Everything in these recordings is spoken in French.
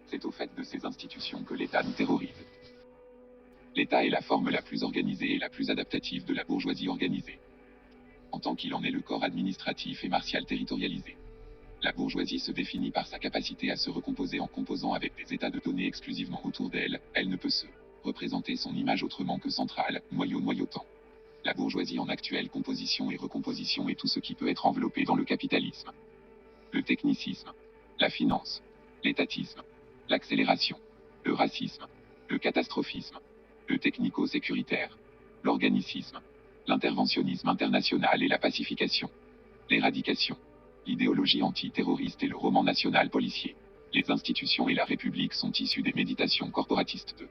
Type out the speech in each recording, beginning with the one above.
C'est au fait de ces institutions que l'État nous terrorise. L'État est la forme la plus organisée et la plus adaptative de la bourgeoisie organisée. En tant qu'il en est le corps administratif et martial territorialisé. La bourgeoisie se définit par sa capacité à se recomposer en composant avec des états de données exclusivement autour d'elle. Elle ne peut se représenter son image autrement que centrale, noyautant. La bourgeoisie en actuelle composition et recomposition est tout ce qui peut être enveloppé dans le capitalisme. Le technicisme, la finance, l'étatisme, l'accélération, le racisme, le catastrophisme, le technico-sécuritaire, l'organicisme, l'interventionnisme international et la pacification, l'éradication, l'idéologie antiterroriste et le roman national policier. Les institutions et la République sont issues des méditations corporatistes de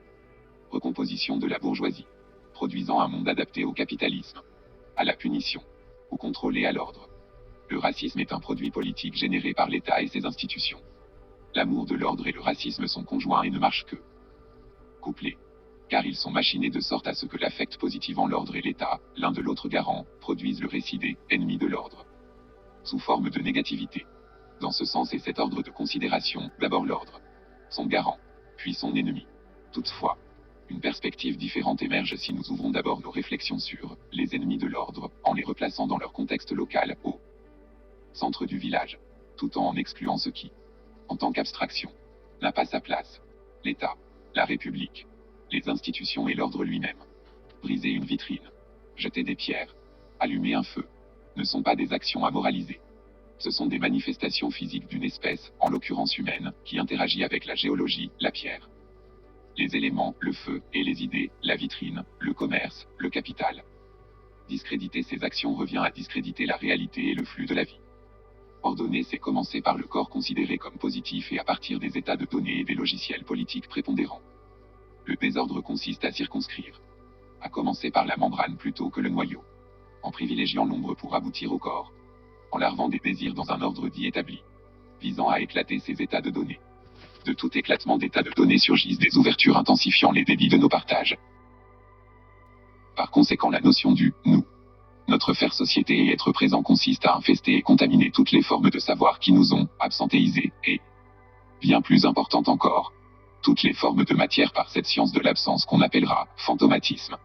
recomposition de la bourgeoisie, produisant un monde adapté au capitalisme, à la punition, au contrôle et à l'ordre. Le racisme est un produit politique généré par l'État et ses institutions. L'amour de l'ordre et le racisme sont conjoints et ne marchent que couplés, car ils sont machinés de sorte à ce que l'affect positivant l'ordre et l'État, l'un de l'autre garant, produisent le récit des ennemis de l'ordre, sous forme de négativité. Dans ce sens est cet ordre de considération, d'abord l'ordre, son garant, puis son ennemi. Toutefois, une perspective différente émerge si nous ouvrons d'abord nos réflexions sur les ennemis de l'ordre, en les replaçant dans leur contexte local, au centre du village, tout en excluant ce qui, en tant qu'abstraction, n'a pas sa place. L'État, la République, les institutions et l'ordre lui-même. Briser une vitrine, jeter des pierres, allumer un feu, ne sont pas des actions à moraliser. Ce sont des manifestations physiques d'une espèce, en l'occurrence humaine, qui interagit avec la géologie, la pierre, les éléments, le feu, et les idées, la vitrine, le commerce, le capital. Discréditer ces actions revient à discréditer la réalité et le flux de la vie. Ordonner, c'est commencer par le corps considéré comme positif et à partir des états de données et des logiciels politiques prépondérants. Le désordre consiste à circonscrire. À commencer par la membrane plutôt que le noyau. En privilégiant l'ombre pour aboutir au corps. En larvant des désirs dans un ordre dit établi. Visant à éclater ces états de données. De tout éclatement d'états de données surgissent des ouvertures intensifiant les débits de nos partages. Par conséquent, la notion du « nous », notre faire société et être présent consiste à infester et contaminer toutes les formes de savoir qui nous ont absentéisés et, bien plus importante encore, toutes les formes de matière par cette science de l'absence qu'on appellera fantomatisme.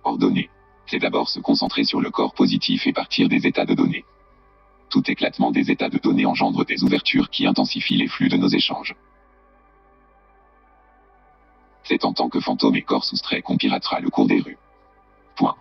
Ordonner, c'est d'abord se concentrer sur le corps positif et partir des états de données. Tout éclatement des états de données engendre des ouvertures qui intensifient les flux de nos échanges. C'est en tant que fantôme et corps soustrait qu'on piratera le cours des rues. Point.